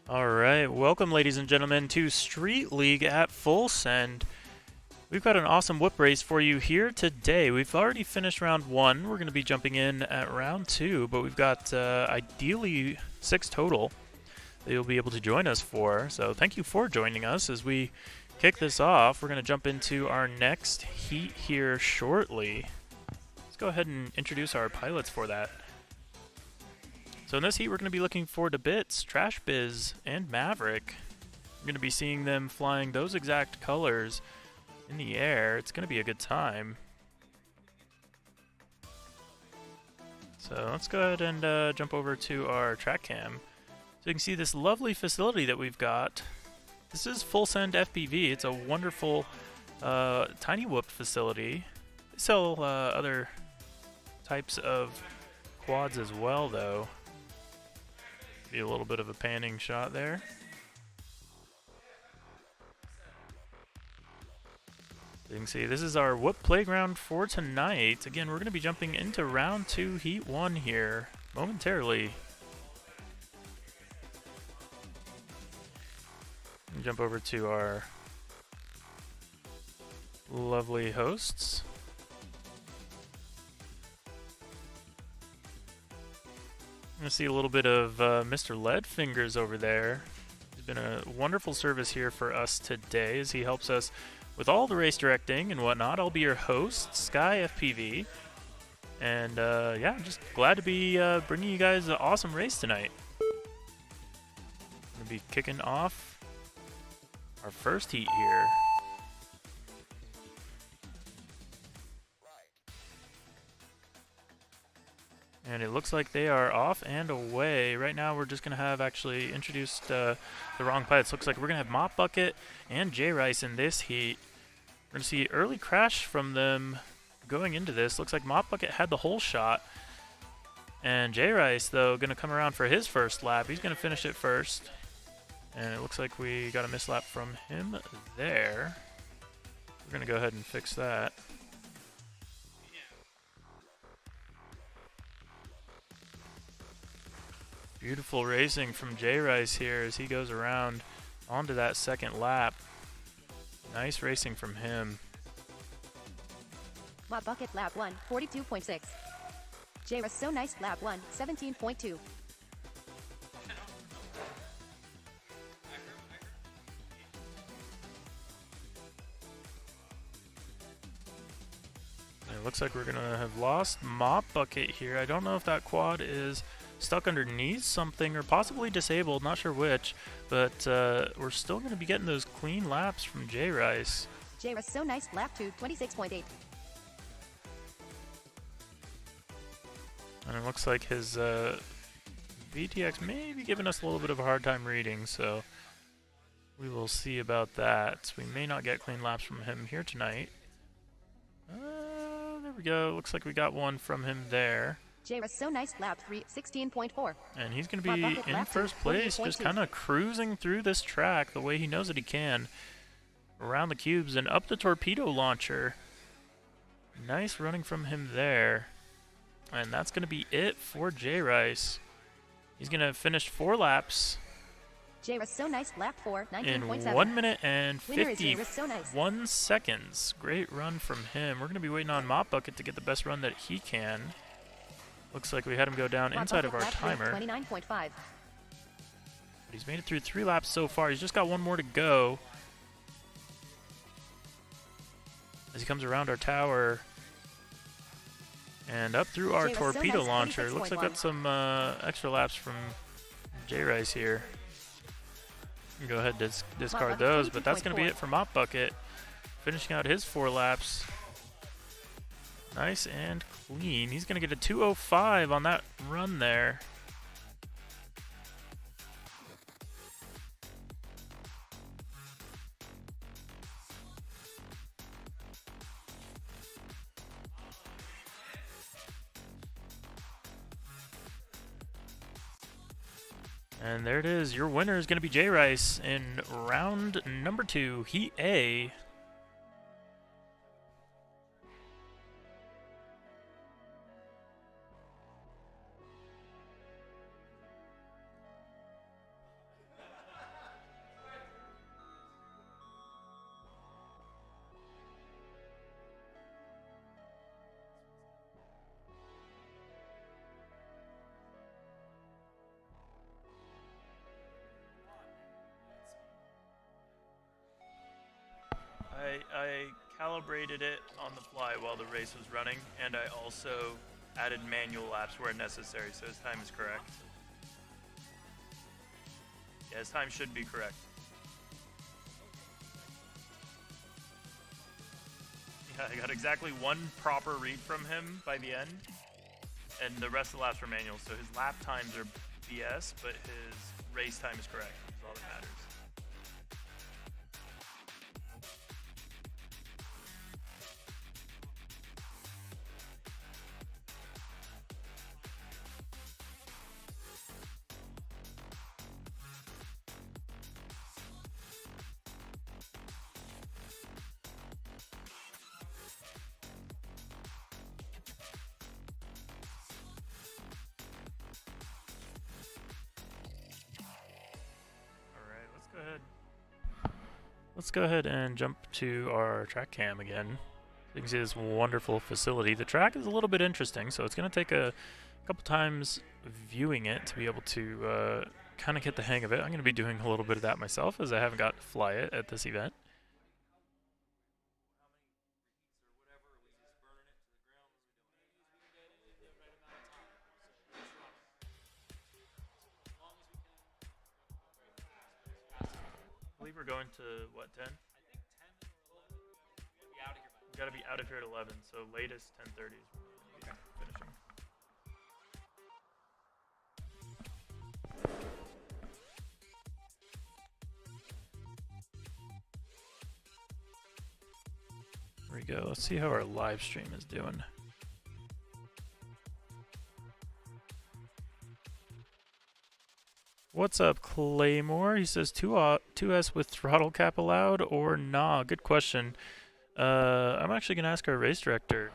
Alright, welcome ladies and gentlemen to Street League at FullSend. We've got an awesome whip race for you here today. We've already finished round 1. We're going to be jumping in at round 2, but we've got ideally 6 total that you'll be able to join us for. So thank you for joining us. As we kick this off, we're going to jump into our next heat here shortly. Let's go ahead and introduce our pilots for that. So in this heat, we're going to be looking for Debits, Trash Biz, and Maverick. We're going to be seeing them flying those exact colors in the air. It's going to be a good time. So let's go ahead and jump over to our track cam. So you can see this lovely facility that we've got. This is FullSend FPV. It's a wonderful tiny whooped facility. They sell other types of quads as well, though. Be a little bit of a panning shot there. You can see this is our whoop playground for tonight. Again, we're going to be jumping into round 2, heat 1 here momentarily. Jump over to our lovely hosts. I'm going to see a little bit of Mr. Leadfingers over there. He's been a wonderful service here for us today as he helps us with all the race directing and whatnot. I'll be your host, Sky FPV. And yeah, I'm just glad to be bringing you guys an awesome race tonight. I'm going to be kicking off our first heat here. And it looks like they are off and away. Right now we're just going to have actually introduced the wrong pilots. Looks like we're going to have Mop Bucket and J-Rice in this heat. We're going to see early crash from them going into this. Looks like Mop Bucket had the whole shot. And J-Rice, though, going to come around for his first lap. He's going to finish it first. And it looks like we got a mislap from him there. We're going to go ahead and fix that. Beautiful racing from J-Rice here as he goes around onto that second lap. Nice racing from him. Mop Bucket lap 1, 42.6. J-Rice so nice lap 1, 17.2. It looks like we're going to have lost Mop Bucket here. I don't know if that quad is stuck underneath something or possibly disabled, not sure which, but we're still going to be getting those clean laps from J-Rice. J-Rice so nice lap 2, 26.8. And it looks like his VTX may be giving us a little bit of a hard time reading, so we will see about that. We may not get clean laps from him here tonight. There we go. Looks like we got one from him there. J-Rice so nice lap 3, 16.4. And he's going to be in first place, just kind of cruising through this track the way he knows that he can. Around the cubes and up the torpedo launcher. Nice running from him there. And that's going to be it for J-Rice. He's going to finish 4 laps. J-Rice so nice lap 4, 19.7. In 1 minute and Winner is J-Rice so nice. 51 seconds. Great run from him. We're going to be waiting on Mop Bucket to get the best run that he can. Looks like we had him go down inside of our timer. 29.5. But he's made it through 3 laps so far. He's just got 1 more to go. As he comes around our tower and up through our torpedo launcher. Looks like got some extra laps from J-Rice here. Go ahead and discard those, but that's going to be it for Mop Bucket. Finishing out his 4 laps. Nice and clean. He's going to get a 2:05 on that run there. And there it is. Your winner is going to be J-Rice in round number 2, Heat A. I calibrated it on the fly while the race was running, and I also added manual laps where necessary, so his time is correct. Yeah, his time should be correct. Yeah, I got exactly one proper read from him by the end, and the rest of the laps were manual, so his lap times are BS, but his race time is correct. That's all that matters. Let's go ahead and jump to our track cam again. You can see this wonderful facility. The track is a little bit interesting, so it's going to take a couple times viewing it to be able to kind of get the hang of it. I'm going to be doing a little bit of that myself, as I haven't got to fly it at this event. I believe we're going to, what, 10? We gotta be out of here at 11, so latest 10:30 is when we're gonna be finishing. There we go. Let's see how our live stream is doing. What's up, Claymore? He says 2S with throttle cap allowed or nah? Good question. I'm actually gonna ask our race director.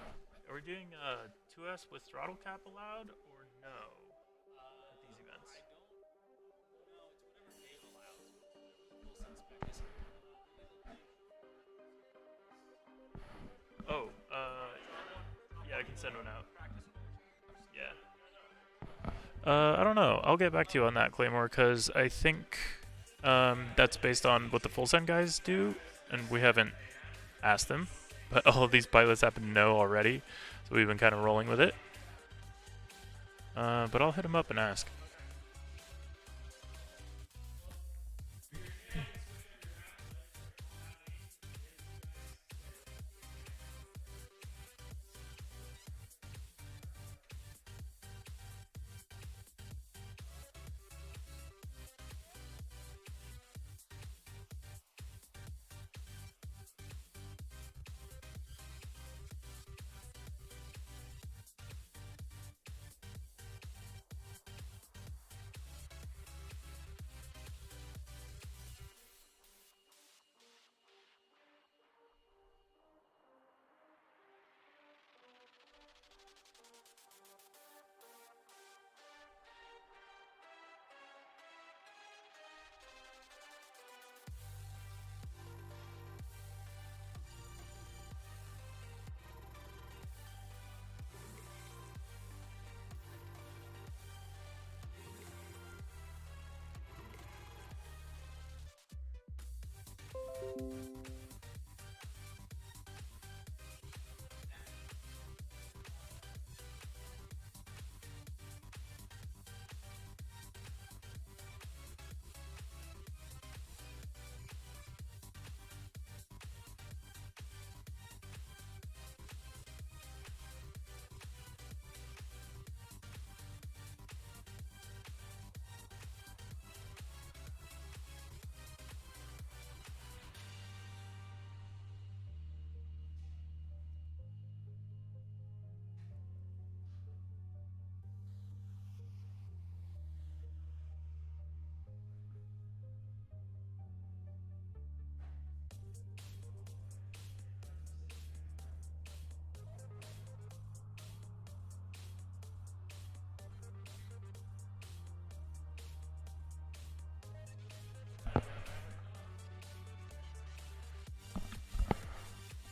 Are we doing 2S with throttle cap allowed or no at these events? Oh, yeah, I can send one out. Yeah. I don't know. I'll get back to you on that, Claymore, because I think that's based on what the FullSend guys do, and we haven't asked them. But all of these pilots happen to know already, so we've been kind of rolling with it. But I'll hit them up and ask.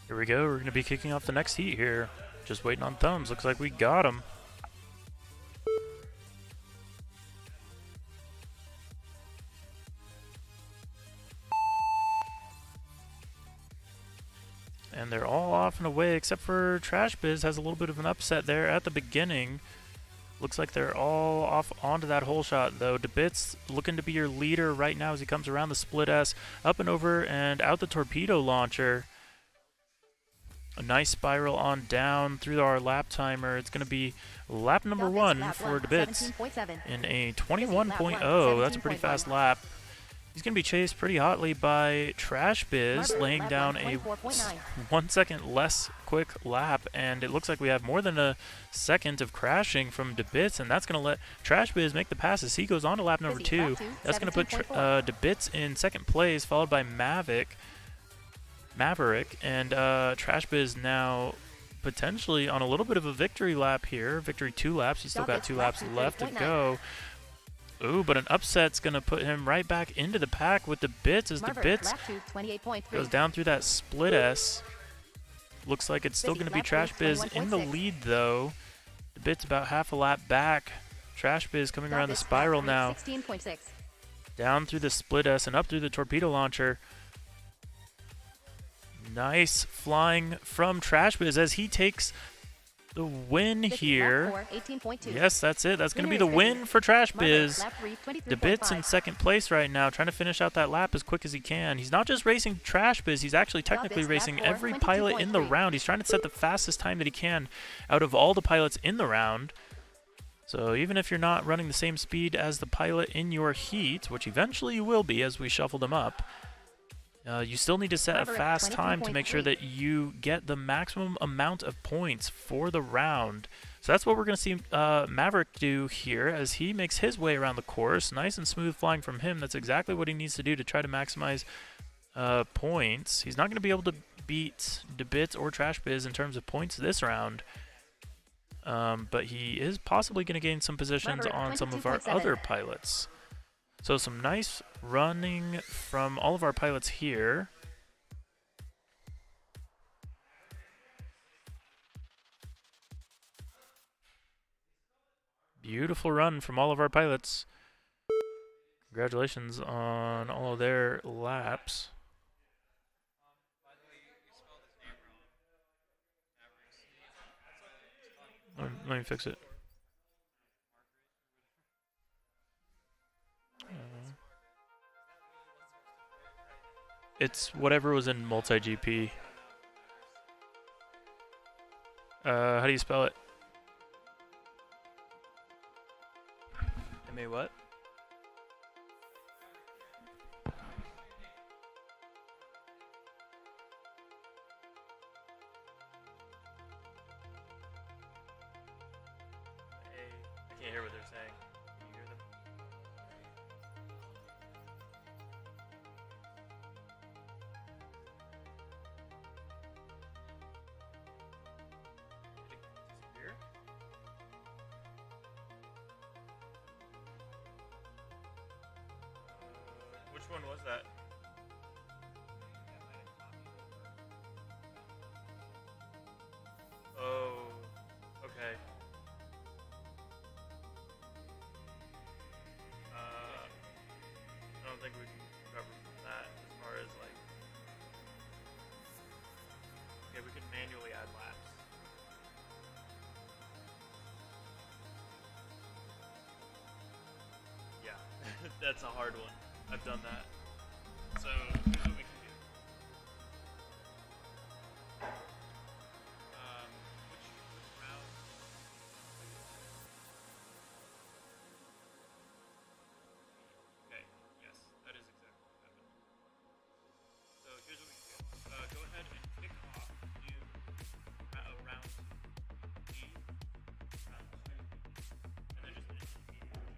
Here we go. We're going to be kicking off the next heat here. Just waiting on thumbs. Looks like we got him. And they're all off and away except for Trash Biz has a little bit of an upset there at the beginning. Looks like they're all off onto that hole shot, though. DeBit's looking to be your leader right now as he comes around the split S, up and over and out the torpedo launcher. A nice spiral on down through our lap timer. It's going to be lap number 1 for DeBits in a 21.0. That's a pretty fast lap. He's going to be chased pretty hotly by Trash Biz, laying down a 1 second less quick lap, and it looks like we have more than a second of crashing from DeBits, and that's going to let Trash Biz make the passes. He goes on to lap number 2. That's going to put DeBits in second place, followed by Maverick, and Trash Biz now potentially on a little bit of a victory lap here. Victory 2 laps. He's still got 2 laps left to go. Ooh, but an upset's going to put him right back into the pack with DeBits as DeBits goes down through that split S. Looks like it's still going to be Trash Biz in the lead, though. DeBits about half a lap back. Trash Biz coming around the spiral now. Down through the split S and up through the torpedo launcher. Nice flying from Trash Biz as he takes the win here. Yes, that's it. That's going to be the win for Trash Biz. DeBits in second place right now, trying to finish out that lap as quick as he can. He's not just racing Trash Biz, he's actually technically racing every pilot in the round. He's trying to set the fastest time that he can out of all the pilots in the round. So even if you're not running the same speed as the pilot in your heat, which eventually you will be as we shuffle them up, you still need to set a fast time to make sure that you get the maximum amount of points for the round. So that's what we're going to see Maverick do here as he makes his way around the course. Nice and smooth flying from him. That's exactly what he needs to do to try to maximize points. He's not going to be able to beat DeBits or Trash Biz in terms of points this round. But he is possibly going to gain some positions on some of our other pilots. So some nice running from all of our pilots here. Beautiful run from all of our pilots. Congratulations on all of their laps. Let me fix it. It's whatever was in multi-GP. How do you spell it? M-A what? I can't hear what they're saying. Can you hear them? Disappear? Which one was that? Oh, okay. I don't think we can recover from that as far as like. Okay, we can manually add laps. Yeah, that's a hard one. I've done that. So here's what we can do. Which route? Okay, yes, that is exactly what happened. So here's what we can do. Go ahead and kick off new round G, round 2, and then just finish immediately.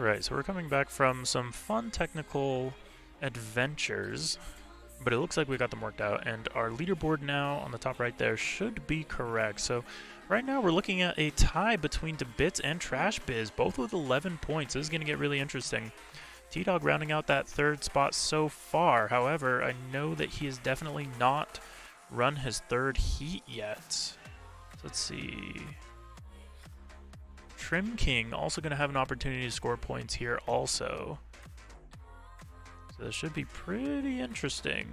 Alright, so we're coming back from some fun technical adventures, but it looks like we got them worked out, and our leaderboard now on the top right there should be correct. So right now we're looking at a tie between Debits and Trash Biz, both with 11 points. This is going to get really interesting. T-Dog rounding out that third spot so far. However, I know that he has definitely not run his third heat yet. So let's see. Trim King also going to have an opportunity to score points here also. So this should be pretty interesting.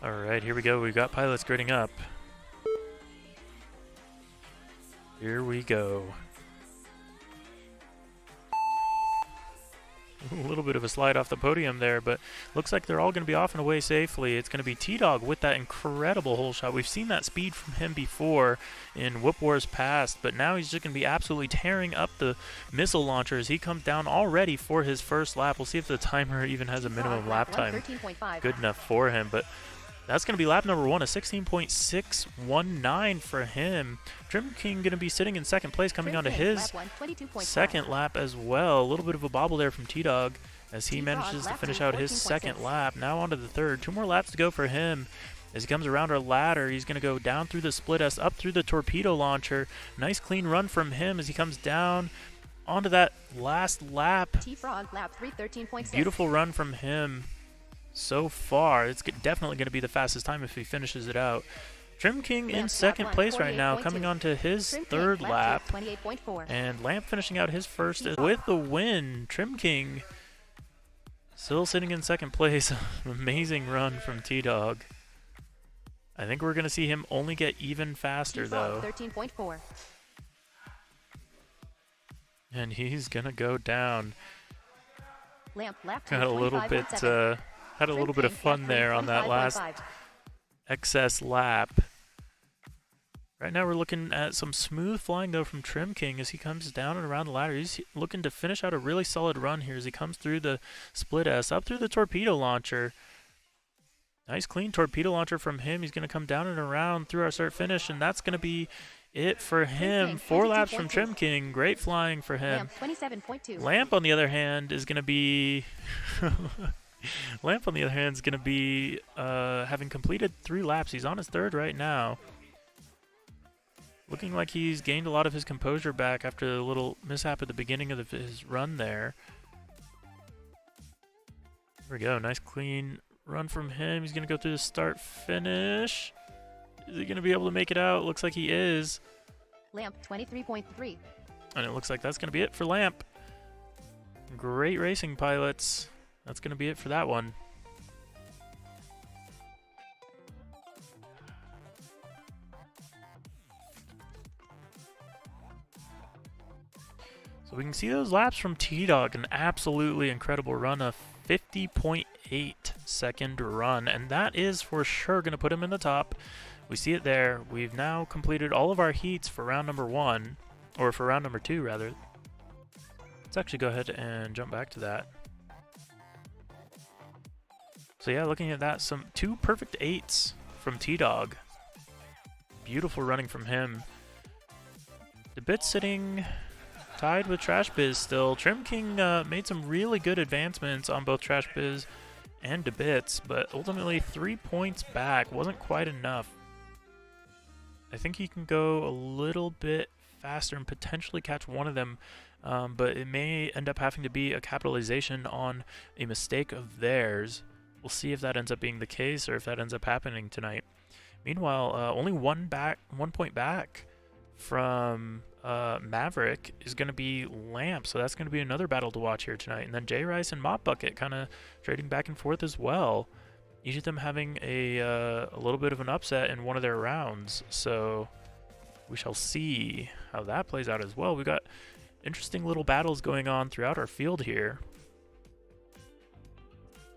Alright, here we go. We've got pilots gridding up. Here we go. A little bit of a slide off the podium there, but looks like they're all going to be off and away safely. It's going to be T-Dog with that incredible hole shot. We've seen that speed from him before in Whip Wars past, but now he's just going to be absolutely tearing up the missile launchers. He comes down already for his first lap. We'll see if the timer even has a minimum lap time good enough for him, but that's going to be lap number 1, a 16.619 for him. Trim King going to be sitting in second place, coming on to his second lap as well. A little bit of a bobble there from T-Dog as he manages to finish out his second lap. Now on to the third. 2 more laps to go for him. As he comes around our ladder, he's going to go down through the split S, up through the torpedo launcher. Nice clean run from him as he comes down onto that last lap. T-Frog, lap 3:13.6. Beautiful run from him. So far, it's definitely going to be the fastest time if he finishes it out. Trim King in second place right now, coming on to his third lap. And Lamp finishing out his first with the win. Trim King still sitting in second place. Amazing run from T-Dog. I think we're going to see him only get even faster, though. 13.4. And he's going to go down. Lamp, lap Got a little bit... had a little bit of fun there on that last excess lap. Right now we're looking at some smooth flying though from Trim King as he comes down and around the ladder. He's looking to finish out a really solid run here as he comes through the split S, up through the torpedo launcher. Nice clean torpedo launcher from him. He's going to come down and around through our start finish, and that's going to be it for him. 4 laps from Trim King. Great flying for him. Lamp 27.2. Lamp on the other hand is going to be... Lamp, on the other hand, is going to be having completed 3 laps. He's on his third right now. Looking like he's gained a lot of his composure back after a little mishap at the beginning of his run there. There we go. Nice clean run from him. He's going to go through the start-finish. Is he going to be able to make it out? Looks like he is. Lamp 23.3. And it looks like that's going to be it for Lamp. Great racing, pilots. That's going to be it for that one. So we can see those laps from T-Dog, an absolutely incredible run, a 50.8 second run, and that is for sure going to put him in the top. We see it there. We've now completed all of our heats for round number 1, or for round number 2 rather. Let's actually go ahead and jump back to that. So yeah, looking at that, 2 perfect 8s from T-Dog. Beautiful running from him. The bit sitting tied with Trash Biz still. Trim King made some really good advancements on both Trash Biz and Debits, but ultimately 3 points back wasn't quite enough. I think he can go a little bit faster and potentially catch one of them, but it may end up having to be a capitalization on a mistake of theirs. We'll see if that ends up being the case or if that ends up happening tonight. Meanwhile, only 1 point back from Maverick is going to be Lamp, so that's going to be another battle to watch here tonight. And then J Rice and Mop Bucket kind of trading back and forth as well. Each of them having a little bit of an upset in one of their rounds, so we shall see how that plays out as well. We've got interesting little battles going on throughout our field here.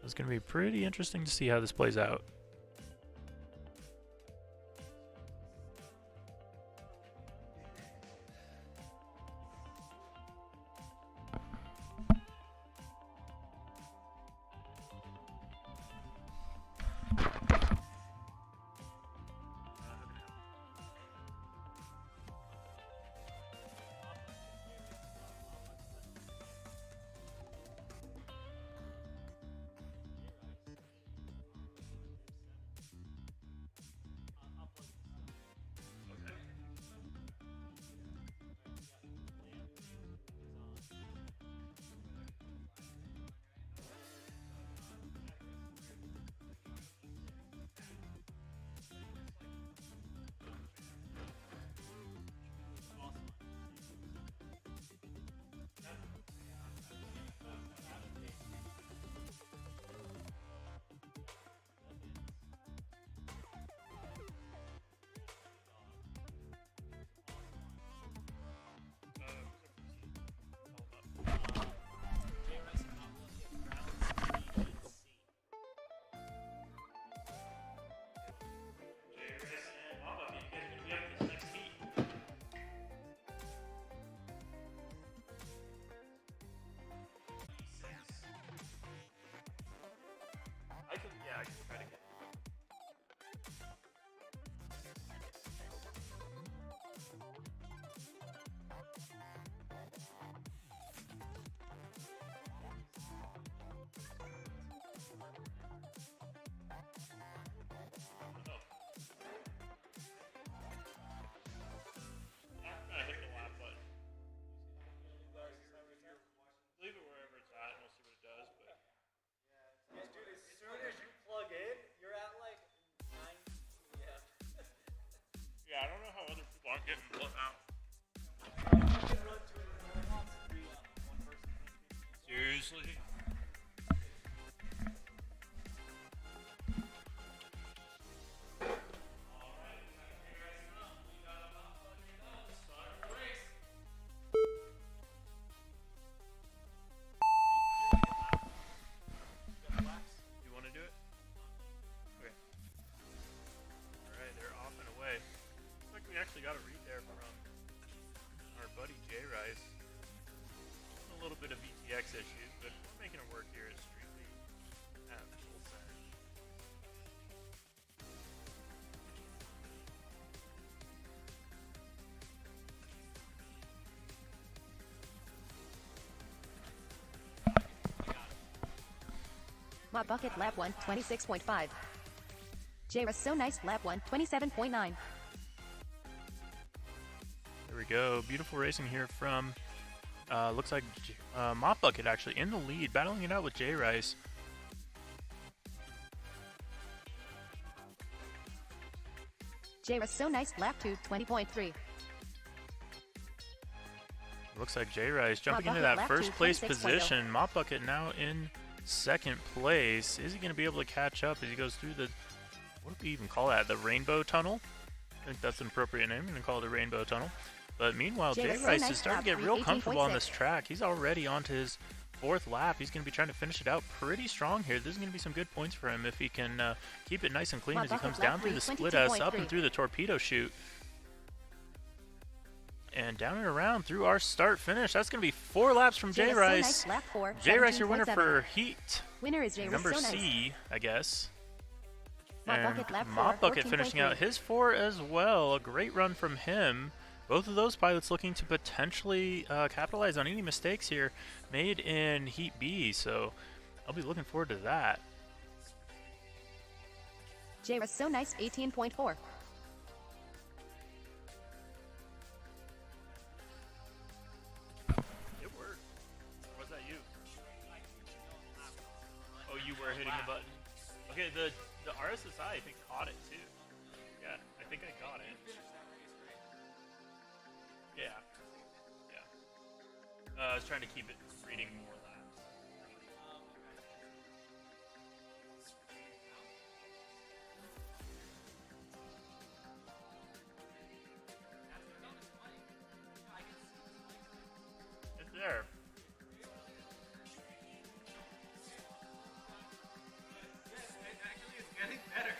It's going to be pretty interesting to see how this plays out. I can try to get. I hit the lap button. Leave it wherever it's at, and we'll see what it does. But Yeah, dude, as soon as you plug in, you're at like 9 p.m. yeah, I don't know how other people aren't getting blown out. Seriously? You want to do it? Okay. Alright, they're off and away. Looks like we actually got a read there from our buddy J Rice. A little bit of VTX issues, but we're making it work here at Street League at FullSend. My bucket lap 1, 26.5. J So Nice lap 1, 27.9. There we go. Beautiful racing here from, looks like Mop Bucket actually in the lead, battling it out with J Rice. J So Nice lap 2, 20.3. Looks like J Rice jumping into Bucket that lap first 2, place 26.0. position. Mop Bucket now in second place. Is he going to be able to catch up as he goes through the, what do we even call that? The Rainbow Tunnel? I think that's an appropriate name. I'm going to call it the Rainbow Tunnel. But meanwhile, J J So Rice Nice is starting to lap get real 3, comfortable on 18.6. this track. He's already on to his fourth lap. He's going to be trying to finish it out pretty strong here. This is going to be some good points for him if he can keep it nice and clean Mop as he Bucket comes lap down through 3, the split S, up and 22.3. through the torpedo chute. And down and around through our start finish. That's going to be 4 laps from J So Rice. Nice lap 4, J Rice, your winner 17.7. for Heat Winner is J number So Nice. C, I guess. Mop And Bucket lap 4, Mop Bucket finishing 14.3. out his 4 as well. A great run from him. Both of those pilots looking to potentially capitalize on any mistakes here made in Heat B, so I'll be looking forward to that. J So Nice 18.4. the button. Okay, the RSSI I think caught it too. Yeah, I think I got it. Yeah. Yeah. I was trying to keep it reading more laps. It's there. Actually, it's getting better.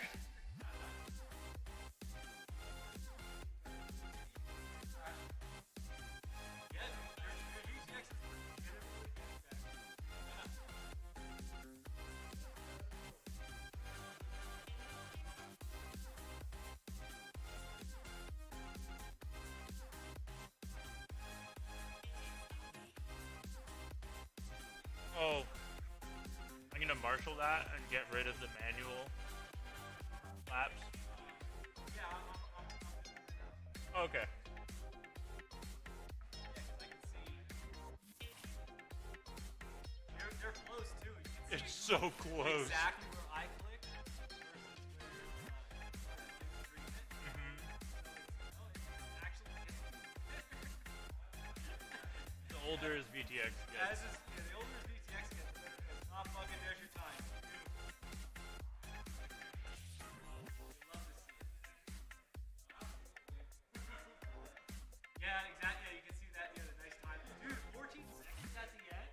Oh, I'm gonna marshal that and get rid of the manual laps. Yeah, Okay. I can see. They're close too. You can see It's so close. exactly where I click versus where reading it. Mhm. So it's actually The older his VTX yeah, gets. the older VTX gets, the better. It's not fucking there's your time. Love to see it. Yeah, exactly. Yeah, you can see that. Yeah, the nice time. Dude, 14 seconds at the end.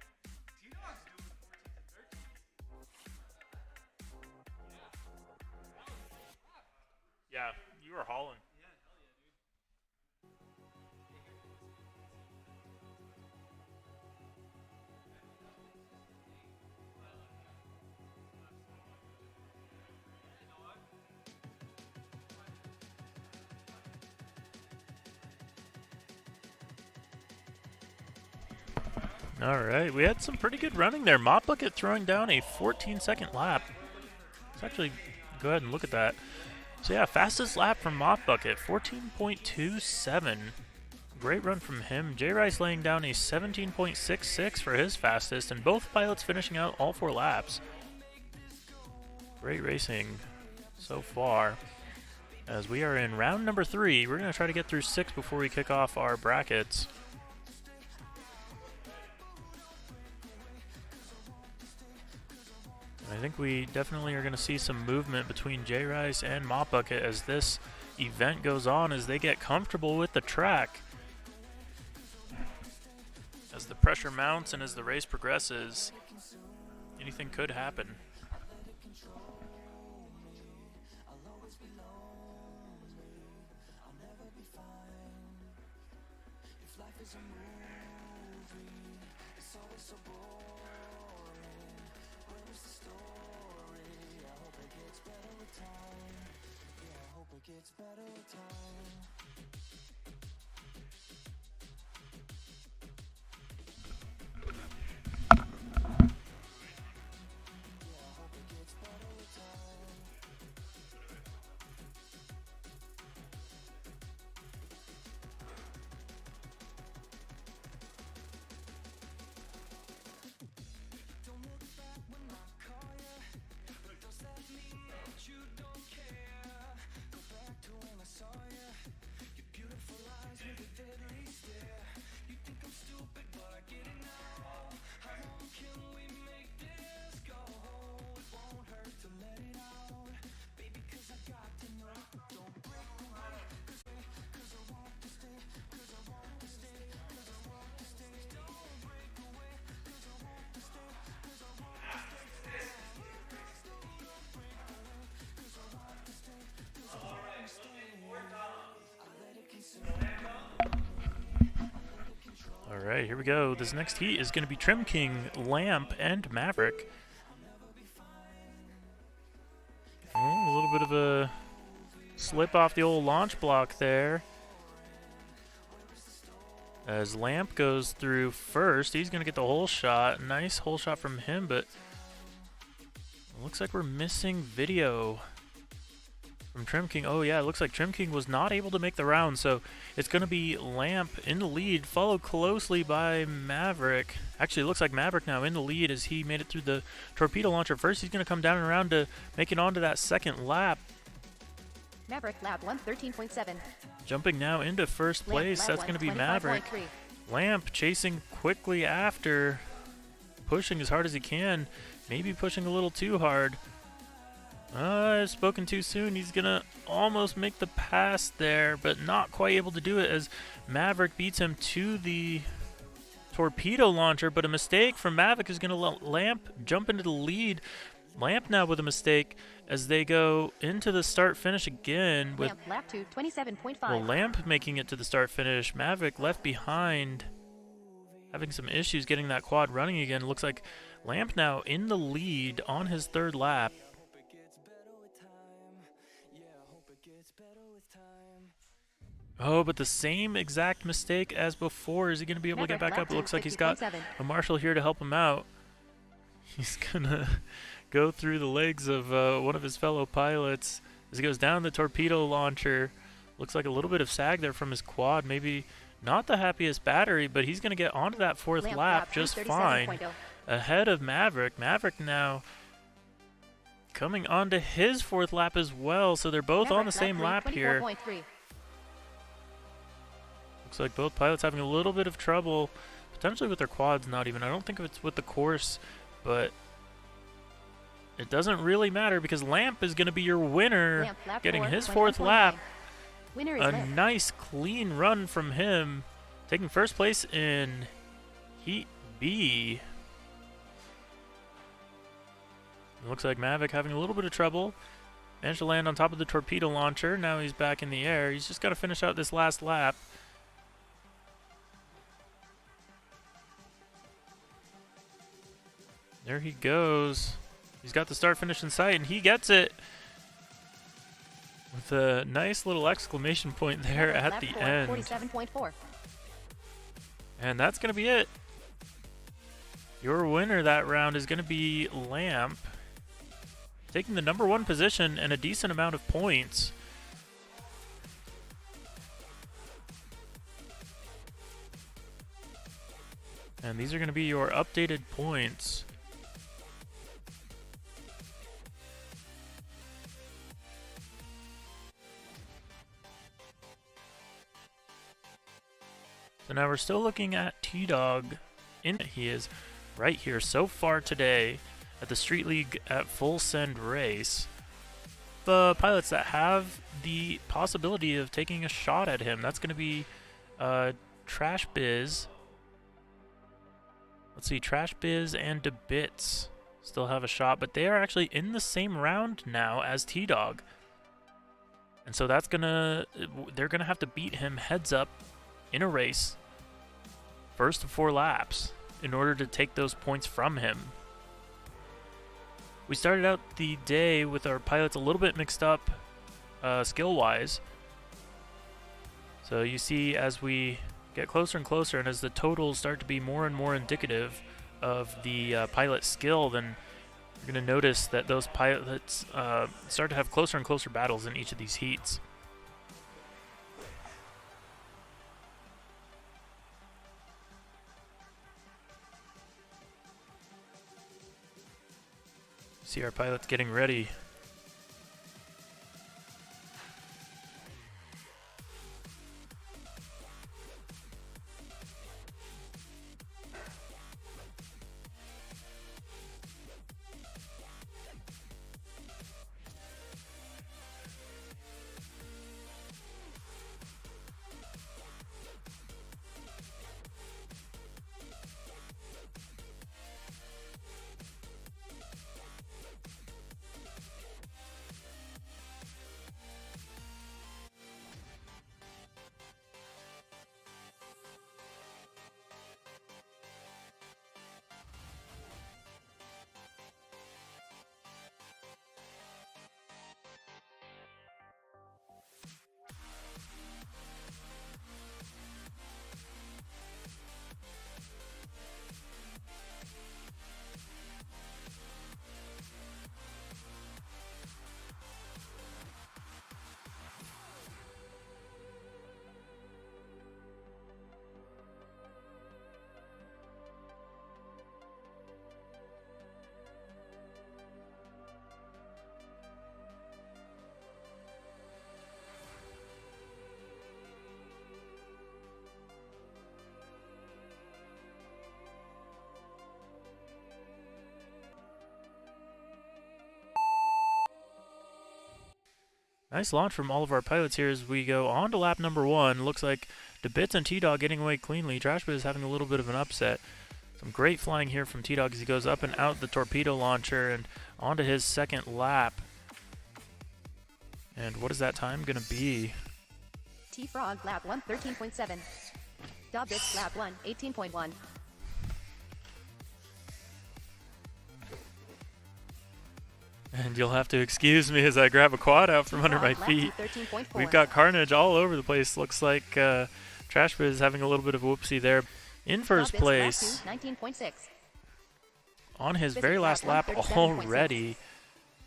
T-Dog's doing 14s and 13s. Yeah, you were hauling. Yeah, hell yeah, dude. All right, we had some pretty good running there. Mop Bucket throwing down a 14-second lap. Let's actually go ahead and look at that. So yeah, fastest lap from Mop Bucket, 14.27. Great run from him. J Rice laying down a 17.66 for his fastest, and both pilots finishing out all 4 laps. Great racing so far. As we are in round number 3, we're going to try to get through 6 before we kick off our brackets. I think we definitely are going to see some movement between J Rice and Mop Bucket as this event goes on, as they get comfortable with the track. As the pressure mounts and as the race progresses, anything could happen. Gets better with time. All right, here we go. This next heat is going to be Trim King, Lamp, and Maverick. Oh, a little bit of a slip off the old launch block there. As Lamp goes through first, he's going to get the whole shot. Nice whole shot from him, but it looks like we're missing video from Trim King. Oh yeah, it looks like Trim King was not able to make the round, so it's going to be Lamp in the lead, followed closely by Maverick. Actually, it looks like Maverick now in the lead as he made it through the torpedo launcher. First, he's going to come down and around to make it onto that second lap. Maverick lap 113.7. Jumping now into first place, Lamp, that's lap going to be 1, Maverick. 25.3. Lamp chasing quickly after, pushing as hard as he can, maybe pushing a little too hard. I've spoken too soon. He's going to almost make the pass there, but not quite able to do it as Maverick beats him to the torpedo launcher, but a mistake from Maverick is going to let Lamp jump into the lead. Lamp now with a mistake as they go into the start-finish again with Lamp lap 2, 27.5. well, Lamp making it to the start-finish. Maverick left behind, having some issues getting that quad running again. Looks like Lamp now in the lead on his third lap. Oh, but the same exact mistake as before. Is he going to be able to get Maverick back lap up? It looks like he's 2, got 50.7. a marshal here to help him out. He's going to go through the legs of one of his fellow pilots as he goes down the torpedo launcher. Looks like a little bit of sag there from his quad. Maybe not the happiest battery, but he's going to get onto that fourth Lamp lap just fine. 37.0. Ahead of Maverick. Maverick now coming onto his fourth lap as well, so they're both on the same lap here. 24.3. Looks like both pilots having a little bit of trouble, potentially with their quads, not even. I don't think it's with the course, but it doesn't really matter because Lamp is going to be your winner, Lamp lap getting 4, his fourth lap. 21.9. Winner is A Lamp. nice, clean run from him, taking first place in Heat B. It looks like Maverick having a little bit of trouble. Managed to land on top of the torpedo launcher. Now he's back in the air. He's just got to finish out this last lap. There he goes. He's got the start finish in sight, and he gets it with a nice little exclamation point there Maverick at lap the 4, end. 47.4. And that's going to be it. Your winner that round is going to be Lamp, taking the #1 position and a decent amount of points. And these are going to be your updated points. So now we're still looking at T-Dog. He is right here so far today at the Street League at FullSend race. The pilots that have the possibility of taking a shot at him, that's going to be Trash Biz. Let's see, Trash Biz and DeBits still have a shot, but they are actually in the same round now as T-Dog. And so that's they're gonna have to beat him heads up in a race, first of 4 laps, in order to take those points from him. We started out the day with our pilots a little bit mixed up skill-wise. So you see as we get closer and closer, and as the totals start to be more and more indicative of the pilot skill, then you're going to notice that those pilots start to have closer and closer battles in each of these heats. See our pilots getting ready. Nice launch from all of our pilots here as we go on to lap number 1. Looks like DeBits and T-Dog getting away cleanly. Trashbit is having a little bit of an upset. Some great flying here from T-Dog as he goes up and out the torpedo launcher and onto his second lap. And what is that time going to be? T-Frog lap 1 13.7. Dobbits lap 1 18.1. And you'll have to excuse me as I grab a quad out from under my T-Frog lap feet. 13.4. We've got carnage all over the place. Looks like Trashbit is having a little bit of a whoopsie there. In first Dobbits place, lap 2 19.6. on his Busy very last lap 137.6. already.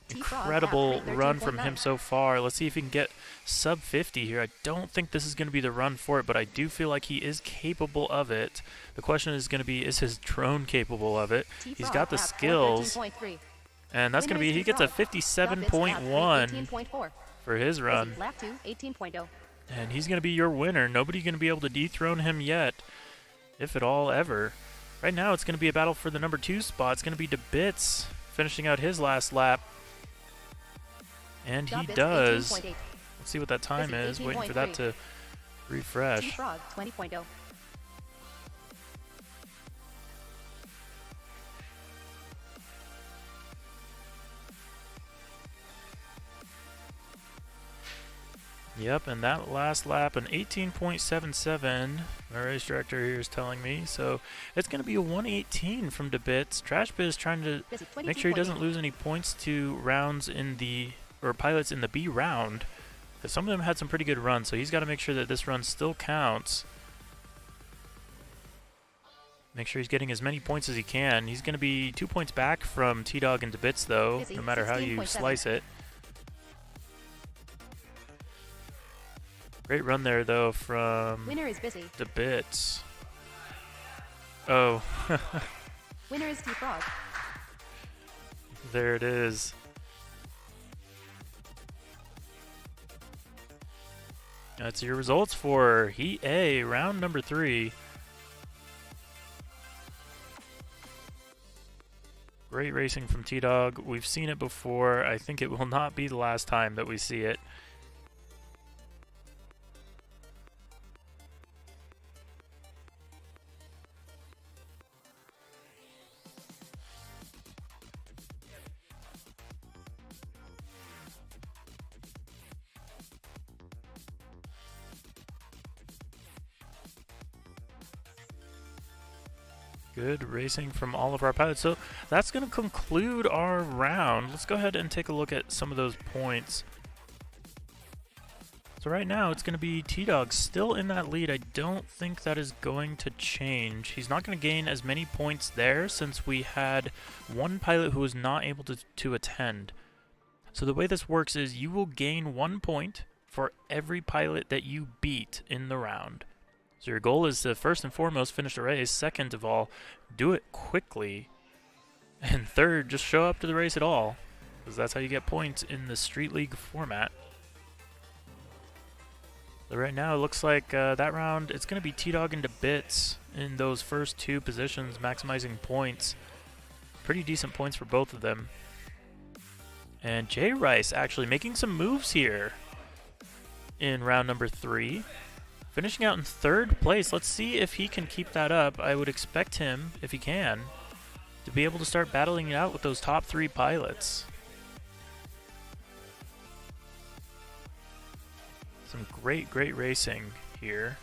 T-Frog Incredible lap 3 run from him 13.9. so far. Let's see if he can get sub 50 here. I don't think this is going to be the run for it, but I do feel like he is capable of it. The question is going to be, is his drone capable of it? He's T-Frog got the lap 4 skills, 13.3. and that's going to Winner be, he gets a T-Frog. Dobbits lap 3 57.1 18.4. for his run. Busy lap 2 18.0. And he's going to be your winner. Nobody's going to be able to dethrone him yet, if at all, ever. Right now, it's going to be a battle for the number 2 spot. It's going to be DeBits finishing out his last lap. And he Dobbits does. 18.8. Let's see what that time Busy is. Waiting for that 18.3. to refresh. T-Frog 20.0. Yep, and that last lap, an 18.77. My race director here is telling me. So it's going to be a 118 from DeBits. Trashbit is trying to Busy make sure he 22.8. doesn't lose any points to rounds in the, or pilots in the B round. Because some of them had some pretty good runs, so he's got to make sure that this run still counts. Make sure he's getting as many points as he can. He's going to be 2 points back from T-Dog and DeBits, though, Busy no matter how you 16.7. slice it. Great run there, though, from Winner is Busy. DeBits. Oh, Winner is T-Frog. there it is. That's your results for Heat A, round number 3. Great racing from T-Dog. We've seen it before. I think it will not be the last time that we see it. Good racing from all of our pilots. So that's going to conclude our round. Let's go ahead and take a look at some of those points. So right now it's going to be T-Dog still in that lead. I don't think that is going to change. He's not going to gain as many points there since we had one pilot who was not able to attend. So the way this works is you will gain 1 point for every pilot that you beat in the round. So your goal is to first and foremost finish the race. Second of all, do it quickly. And third, just show up to the race at all, because that's how you get points in the Street League format. So right now it looks like that round, it's going to be T-Dog and DeBits in those first 2 positions, maximizing points. Pretty decent points for both of them. And J Rice actually making some moves here in round number 3. Finishing out in 3rd place. Let's see if he can keep that up. I would expect him, if he can, to be able to start battling it out with those top 3 pilots. Some great racing here.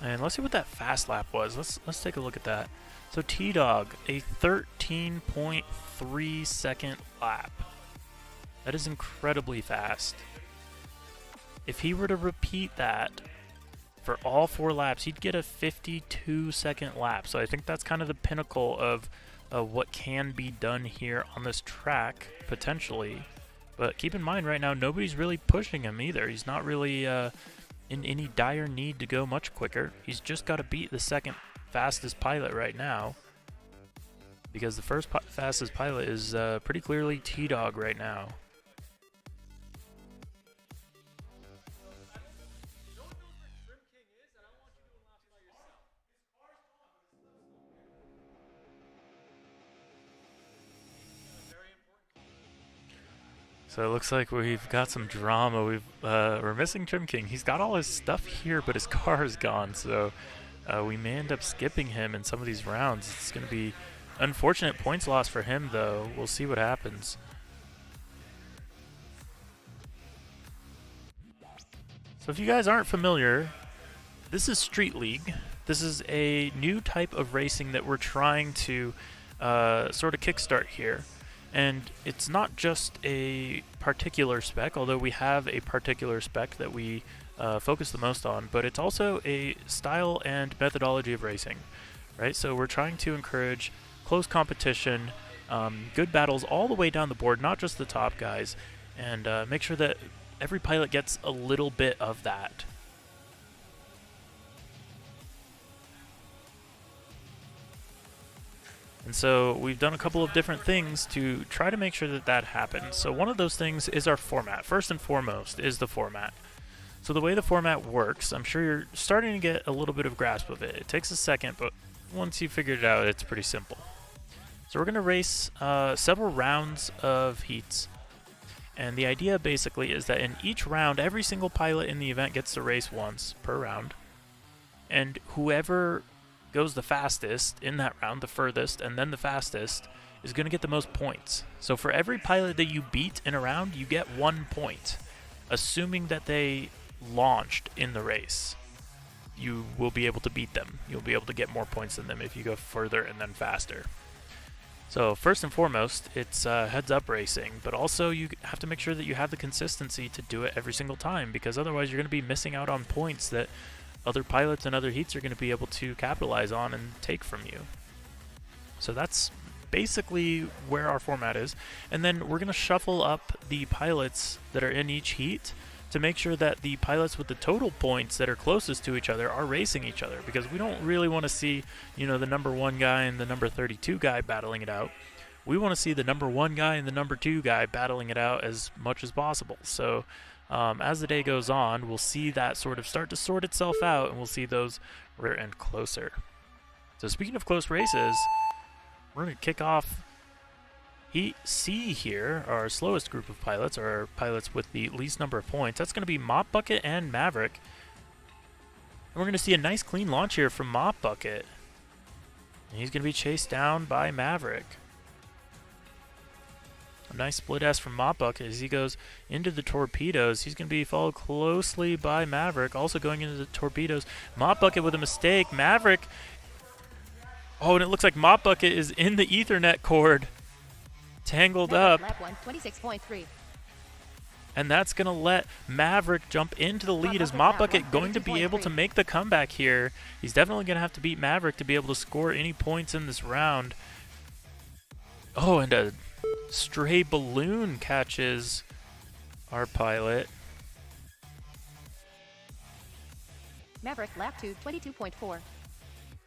And let's see what that fast lap was. Let's take a look at that. So T-Dog, a 13.3 second lap. That is incredibly fast. If he were to repeat that for all 4 laps, he'd get a 52 second lap. So I think that's kind of the pinnacle of what can be done here on this track, potentially. But keep in mind right now, nobody's really pushing him either. He's not really in any dire need to go much quicker. He's just got to beat the second fastest pilot right now, because the first fastest pilot is pretty clearly T-Dog right now. So it looks like we've got some drama. We're missing Trim King. He's got all his stuff here, but his car is gone. So we may end up skipping him in some of these rounds. It's going to be unfortunate points loss for him, though. We'll see what happens. So if you guys aren't familiar, this is Street League. This is a new type of racing that we're trying to sort of kickstart here. And it's not just a particular spec, although we have a particular spec that we focus the most on, but it's also a style and methodology of racing, right? So we're trying to encourage close competition, good battles all the way down the board, not just the top guys, and make sure that every pilot gets a little bit of that. And so we've done a couple of different things to try to make sure that that happens. So one of those things is our format. First and foremost is the format. So the way the format works, I'm sure you're starting to get a little bit of grasp of it. It takes a second, but once you figure it out, it's pretty simple. So we're going to race several rounds of heats. And the idea basically is that in each round, every single pilot in the event gets to race once per round. And whoever goes the fastest in that round, the furthest, and then the fastest, is going to get the most points. So for every pilot that you beat in a round, you get 1 point. Assuming that they launched in the race, you will be able to beat them. You'll be able to get more points than them if you go further and then faster. So first and foremost, it's heads-up racing, but also you have to make sure that you have the consistency to do it every single time, because otherwise you're going to be missing out on points that other pilots and other heats are going to be able to capitalize on and take from you. So that's basically where our format is. And then we're going to shuffle up the pilots that are in each heat to make sure that the pilots with the total points that are closest to each other are racing each other, because we don't really want to see, you know, the number 1 guy and the number 32 guy battling it out. We want to see the number 1 guy and the number 2 guy battling it out as much as possible. So as the day goes on, we'll see that sort of start to sort itself out, and we'll see those rear end closer. So speaking of close races, we're going to kick off Heat C here. Our slowest group of pilots are pilots with the least number of points. That's going to be Mop Bucket and Maverick. And we're going to see a nice clean launch here from Mop Bucket. And he's going to be chased down by Maverick. A nice split S from Mop Bucket as he goes into the torpedoes. He's going to be followed closely by Maverick, also going into the torpedoes. Mop Bucket with a mistake. Maverick. Oh, and it looks like Mop Bucket is in the Ethernet cord, tangled up. Lap 1, 26.3. And that's going to let Maverick jump into the lead. Is Mop Bucket going to be able to make the comeback here? He's definitely going to have to beat Maverick to be able to score any points in this round. Oh, and a stray balloon catches our pilot. Maverick lap 2, 22.4.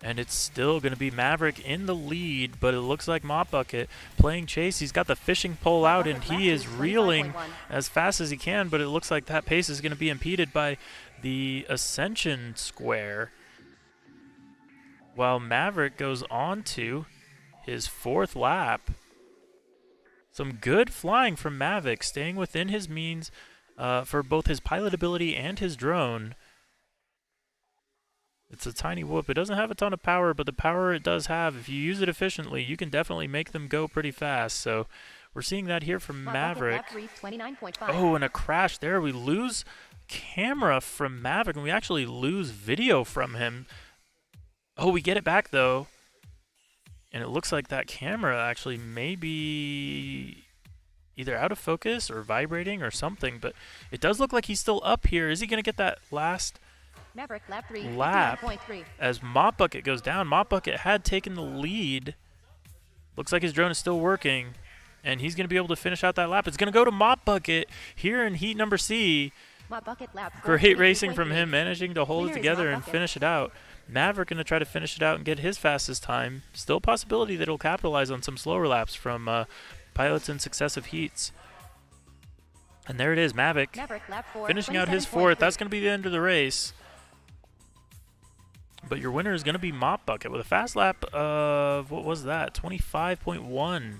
And it's still going to be Maverick in the lead, but it looks like Mop Bucket playing chase. He's got the fishing pole out, and he is reeling as fast as he can, but it looks like that pace is going to be impeded by the ascension square, while Maverick goes on to his 4th lap. Some good flying from Maverick, staying within his means for both his pilot ability and his drone. It's a tiny whoop. It doesn't have a ton of power, but the power it does have, if you use it efficiently, you can definitely make them go pretty fast. So we're seeing that here from Maverick. Oh, and a crash there. We lose camera from Maverick, and we actually lose video from him. Oh, we get it back, though. And it looks like that camera actually may be either out of focus or vibrating or something, but it does look like he's still up here. Is he going to get that last Maverick lap 3, lap 59.3. as Mop Bucket goes down? Mop Bucket had taken the lead. Looks like his drone is still working, and he's going to be able to finish out that lap. It's going to go to Mop Bucket here in heat number C. Mop Bucket lap 4, Great racing from him, 22.3. managing to hold it Winner is together Mop and Bucket. finish it out. Maverick going to try to finish it out and get his fastest time. Still a possibility that he'll capitalize on some slower laps from pilots in successive heats. And there it is, Maverick Lap 4, finishing out his 27.3. 4th. That's going to be the end of the race. But your winner is going to be Mop Bucket with a fast lap of, what was that, 25.1.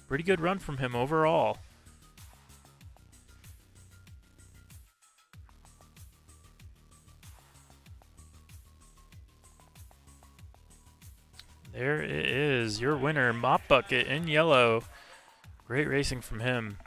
Pretty good run from him overall. There it is, your winner, Mop Bucket in yellow. Great racing from him.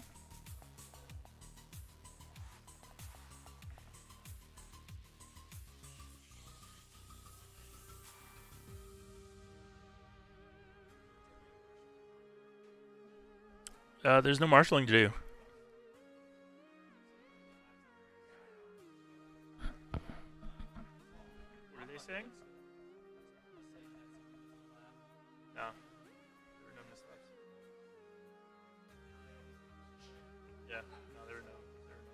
There's no marshalling to do. What are they saying? No. There were no mislaps. Yeah, no, there were no mislaps.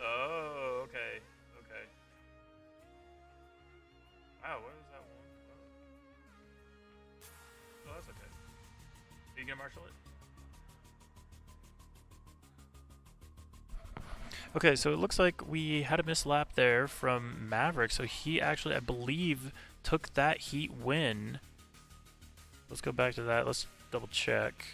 Oh, okay. Okay. Wow, what was that one? Oh, that's okay. Are you gonna marshal it? Okay, so it looks like we had a mislap there from Maverick, so he actually, I believe, took that heat win. Let's go back to that. Let's double check.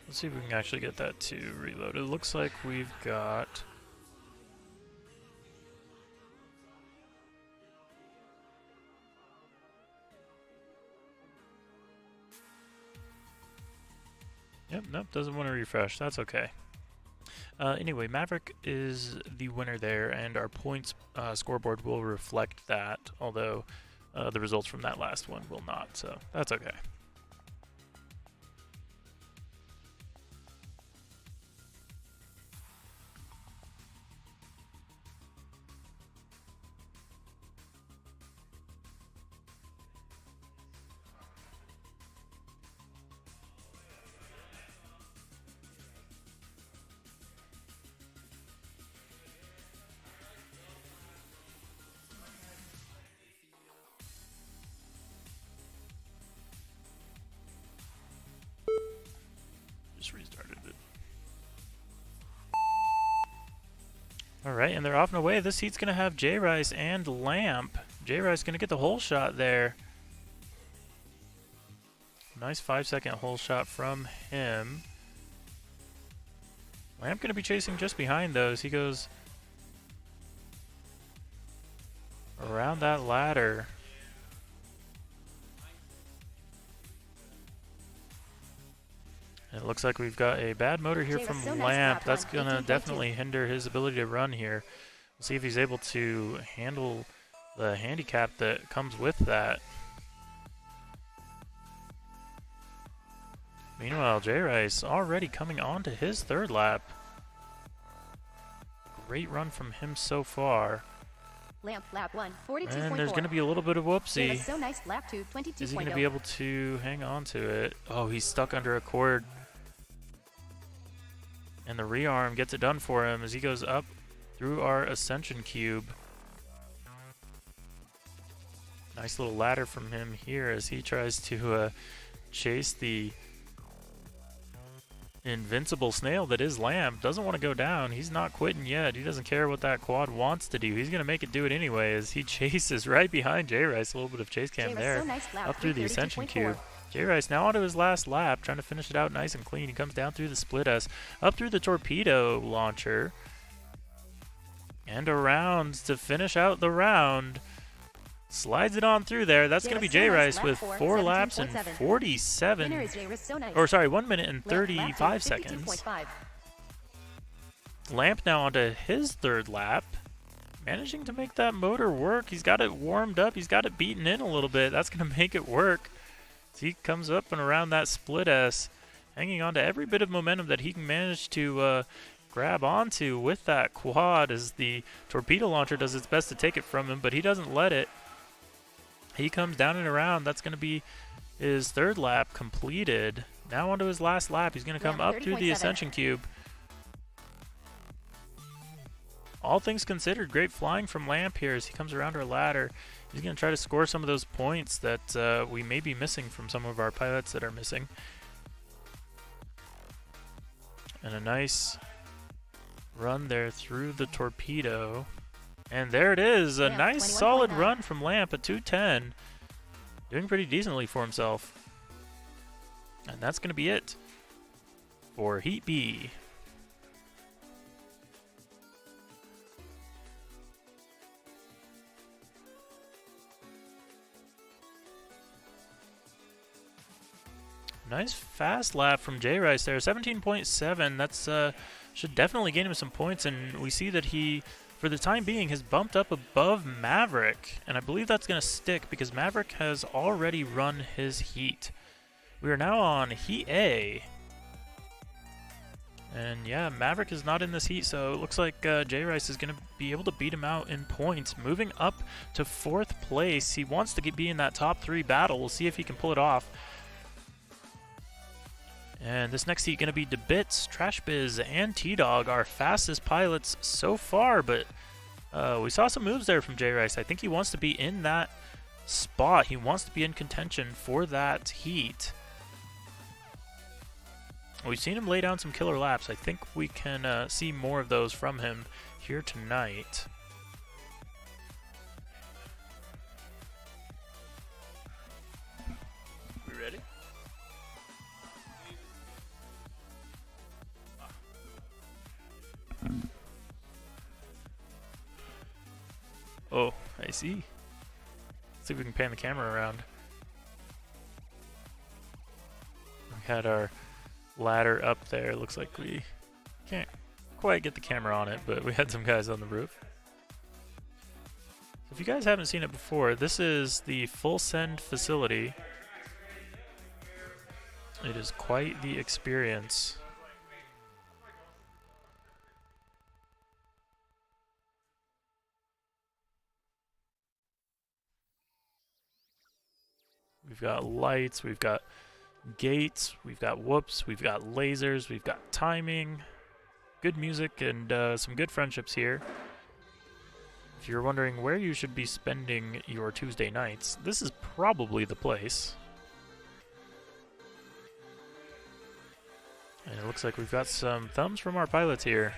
Let's see if we can actually get that to reload. It looks like we've got... Yep, nope, doesn't want to refresh. That's okay. Anyway, Maverick is the winner there, and our points scoreboard will reflect that, although the results from that last one will not, so that's okay. Just restarted it. Alright, and they're off and away. This heat's going to have J-Rice and Lamp. J-Rice going to get the hole shot there. Nice 5-second hole shot from him. Lamp going to be chasing just behind those. He goes around that ladder. It looks like we've got a bad motor here from Lamp. That's going to definitely hinder his ability to run here. We'll see if he's able to handle the handicap that comes with that. Meanwhile, J-Rice already coming on to his third lap. Great run from him so far. Lamp, lap 1, 42.4. And there's going to be a little bit of whoopsie. So nice, lap 2, 22.0. Is he going to be able to hang on to it? Oh, he's stuck under a cord. And the rearm gets it done for him as he goes up through our ascension cube. Nice little ladder from him here as he tries to chase the invincible snail that is Lamp. Doesn't want to go down. He's not quitting yet. He doesn't care what that quad wants to do. He's going to make it do it anyway as he chases right behind J-Rice. A little bit of chase cam there. So nice lap, Up through the ascension cube. J-Rice now onto his last lap, trying to finish it out nice and clean. He comes down through the split S, up through the torpedo launcher, and around to finish out the round. Slides it on through there. That's going to be J Rice with 4 laps and 47. Winner is J-Rice So Nice. Or sorry, 1 minute and Lap 35 2, seconds. 52.5. Lamp now onto his 3rd lap. Managing to make that motor work. He's got it warmed up. He's got it beaten in a little bit. That's going to make it work. So he comes up and around that split S, hanging on to every bit of momentum that he can manage to grab onto with that quad as the torpedo launcher does its best to take it from him, but he doesn't let it. He comes down and around. That's going to be his 3rd lap completed. Now onto his last lap. He's going to come Lap up through the 30.7. ascension cube. All things considered, great flying from Lamp here as he comes around our ladder. He's going to try to score some of those points that we may be missing from some of our pilots that are missing. And a nice run there through the torpedo. And there it is, a Lamp, nice solid 21.9. run from Lamp at 210. Doing pretty decently for himself. And that's going to be it for Heat B. Nice fast lap from J Rice there, 17.7. That's should definitely gain him some points, and we see that he, for the time being, has bumped up above Maverick, and I believe that's going to stick because Maverick has already run his heat. We are now on Heat A, and yeah, Maverick is not in this heat, so it looks like J Rice is going to be able to beat him out in points, moving up to 4th place. He wants to be in that top 3 battle. We'll see if he can pull it off. And this next heat going to be DeBits, TrashBiz, and T-Dog, our fastest pilots so far, but we saw some moves there from J Rice. I think he wants to be in that spot. He wants to be in contention for that heat. We've seen him lay down some killer laps. I think we can see more of those from him here tonight. We ready? Oh, I see. Let's see if we can pan the camera around. We had our ladder up there. Looks like we can't quite get the camera on it, but we had some guys on the roof. If you guys haven't seen it before, this is the FullSend facility. It is quite the experience. We've got lights, we've got gates, we've got whoops, we've got lasers, we've got timing, good music, and some good friendships here. If you're wondering where you should be spending your Tuesday nights, this is probably the place. And it looks like we've got some thumbs from our pilots here.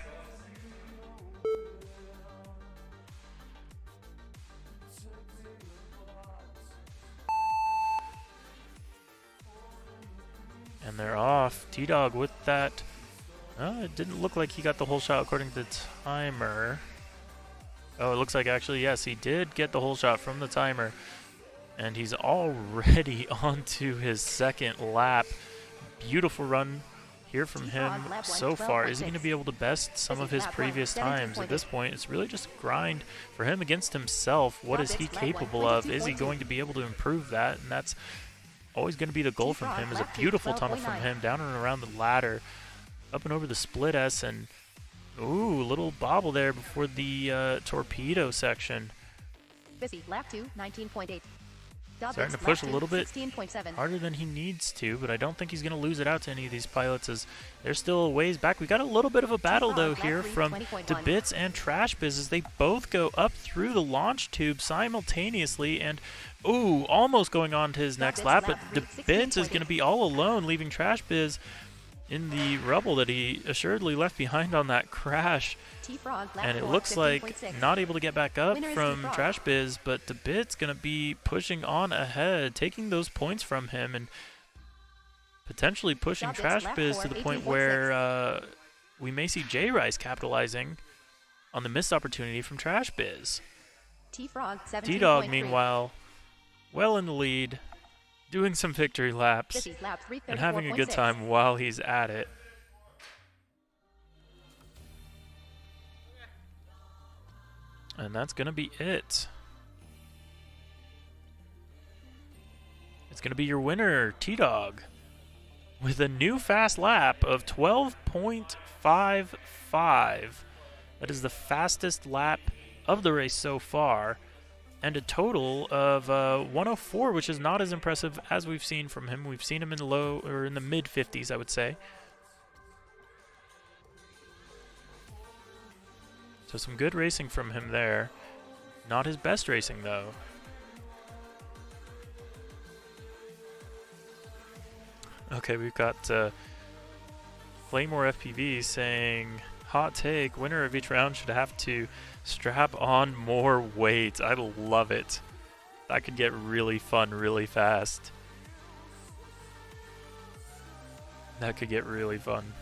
And they're off. T-Dog with that. It didn't look like he got the whole shot according to the timer. Oh, it looks like actually, yes, he did get the whole shot from the timer. And he's already onto his 2nd lap. Beautiful run here from him so far. Is he going to be able to best some of his previous times? At this point, it's really just a grind for him against himself. What is he capable of? Is he going to be able to improve that? And that's always going to be the goal from him, is a beautiful tunnel from him down and around the ladder, up and over the split S, and ooh, little bobble there before the torpedo section. Busy, lap 2, 19.8. Starting to push a little bit harder than he needs to, but I don't think he's going to lose it out to any of these pilots as they're still a ways back. We got a little bit of a battle, though, here from DeBits and TrashBiz as they both go up through the launch tube simultaneously, and ooh, almost going on to his next lap, but DeBits is going to be all alone, leaving TrashBiz in the rubble that he assuredly left behind on that crash. And it looks like not able to get back up from TrashBiz, but DeBit's going to be pushing on ahead, taking those points from him and potentially pushing TrashBiz to the point where we may see J Rice capitalizing on the missed opportunity from TrashBiz. T-Frog 17.3. T-Dog, meanwhile, well in the lead, doing some victory laps, This is lap and having a good 334.6. time while he's at it. And that's going to be it. It's going to be your winner, T-Dog, with a new fast lap of 12.55. That is the fastest lap of the race so far, and a total of 104, which is not as impressive as we've seen from him. We've seen him in the low or in the mid 50s, I would say. So some good racing from him there. Not his best racing, though. Okay, we've got Claymore FPV saying, hot take, winner of each round should have to strap on more weight. I love it. That could get really fun really fast. That could get really fun.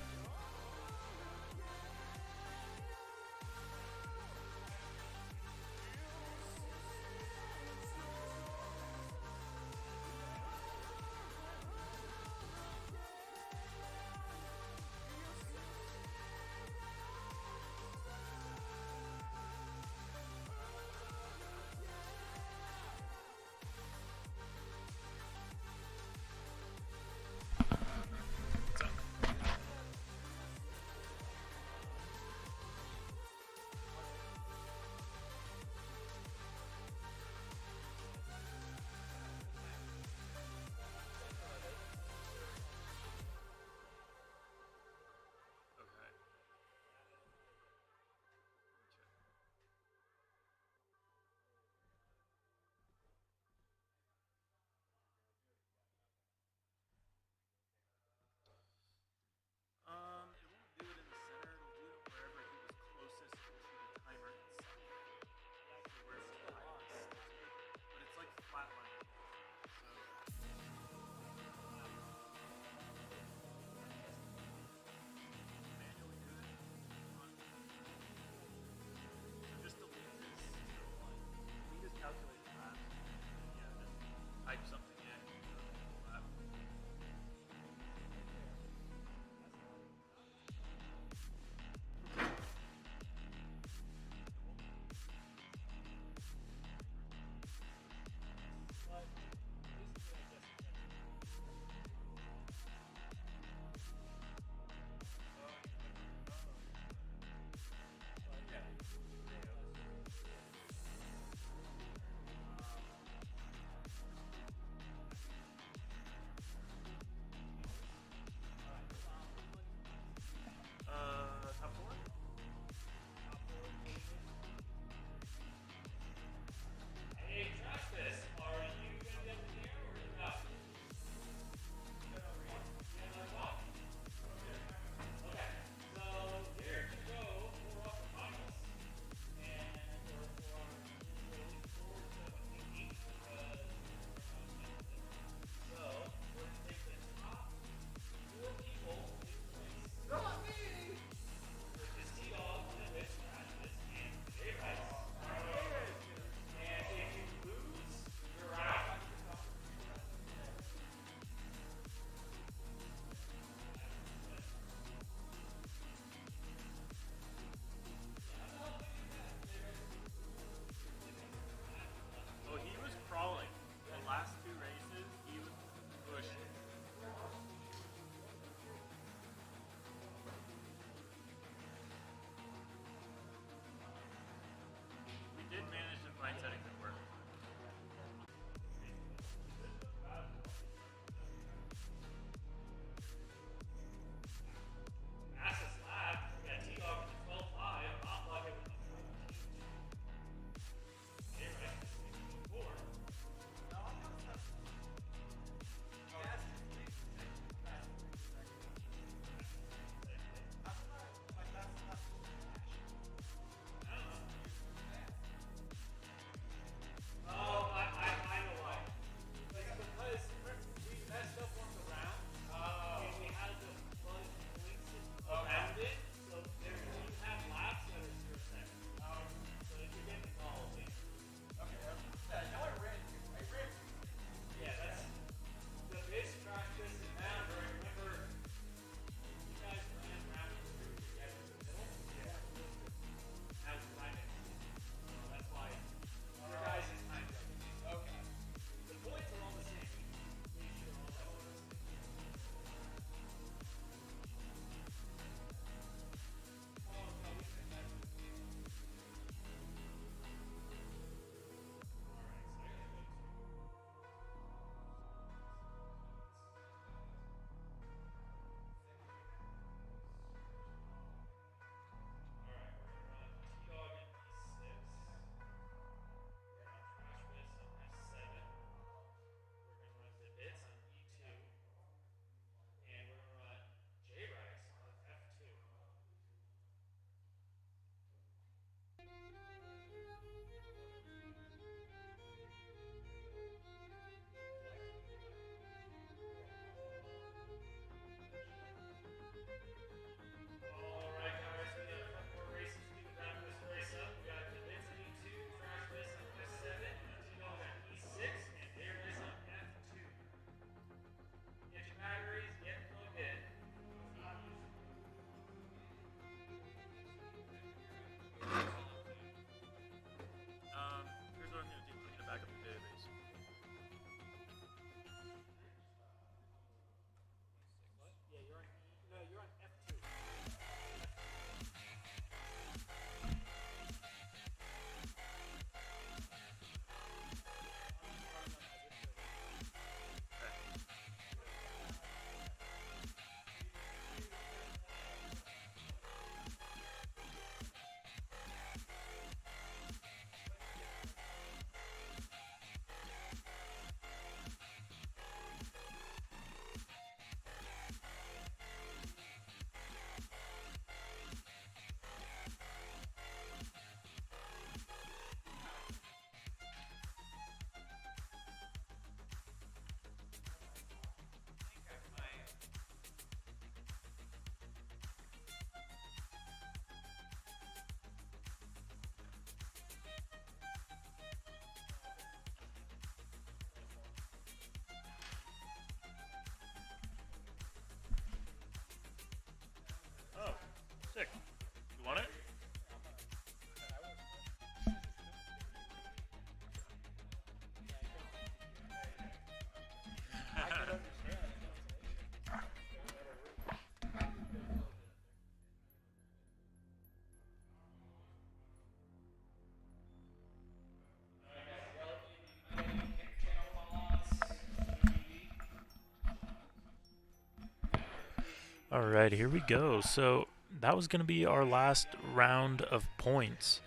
Alright, here we go. So that was going to be our last round of points.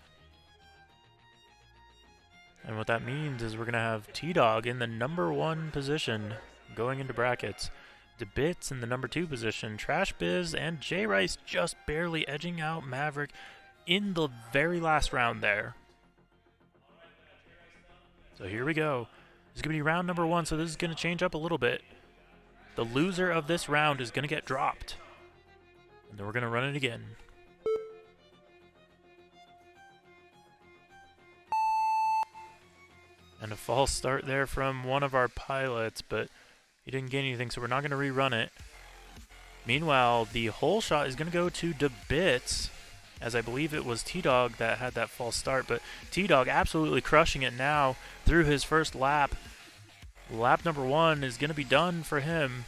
And what that means is we're going to have T-Dog in the #1 position going into brackets. DeBits in the #2 position. Trash Biz and J Rice just barely edging out Maverick in the very last round there. So here we go. This is going to be round #1, so this is going to change up a little bit. The loser of this round is going to get dropped. And then we're going to run it again. And a false start there from one of our pilots, but he didn't get anything, so we're not going to rerun it. Meanwhile, the hole shot is going to go to DeBits, as I believe it was T-Dog that had that false start, but T-Dog absolutely crushing it now through his first lap. Lap #1 is going to be done for him,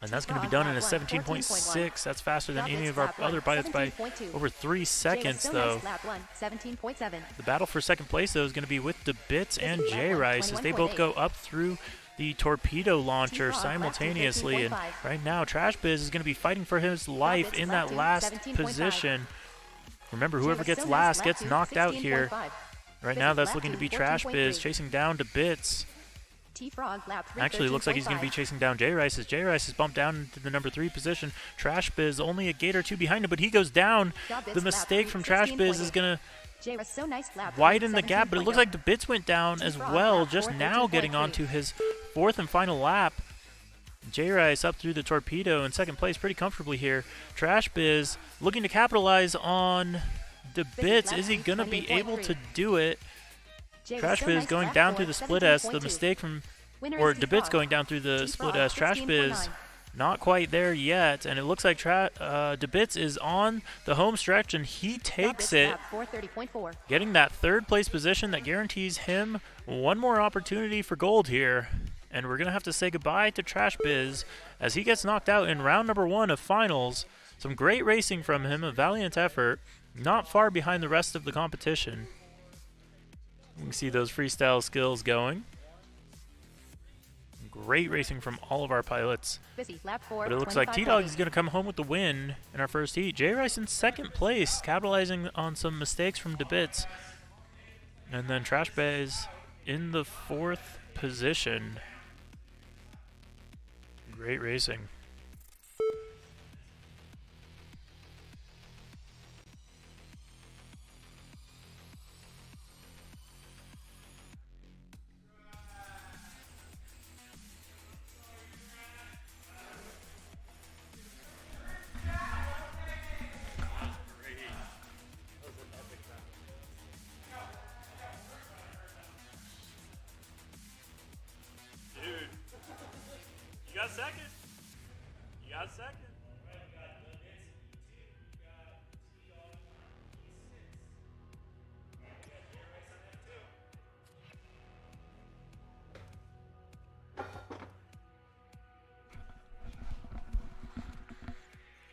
and that's going to be done in a 17.6. That's faster than any of our other pilots by over 3 seconds, though. The battle for second place, though, is going to be with DeBits and J Rice as they both go up through the torpedo launcher simultaneously. And right now, Trash Biz is going to be fighting for his life in that last position. Remember, whoever gets last gets knocked out here. Right now, that's looking to be Trash Biz chasing down DeBits. Actually, it looks like he's going to be chasing down J Rice as J Rice is bumped down into the #3 position. Trash Biz only a gate or two behind him, but he goes down. The mistake from Trash Biz is going to widen the gap, but it looks like DeBits went down as well, just now getting onto his 4th and final lap. J Rice up through the torpedo in second place pretty comfortably here. Trash Biz looking to capitalize on DeBits. Is he going to be able to do it? Trash Biz going down through the split S. The mistake from, or DeBits going down through the split S. Trash Biz not quite there yet, and it looks like DeBits is on the home stretch, and he takes it, getting that 3rd place position that guarantees him one more opportunity for gold here. And we're going to have to say goodbye to Trash Biz as he gets knocked out in round #1 of finals. Some great racing from him, a valiant effort, not far behind the rest of the competition. You can see those freestyle skills going. Great racing from all of our pilots. But it looks like T-Dog is going to come home with the win in our first heat. J Rice in second place, capitalizing on some mistakes from DeBits. And then Trash Biz in the 4th position. Great racing. You got second. You got second.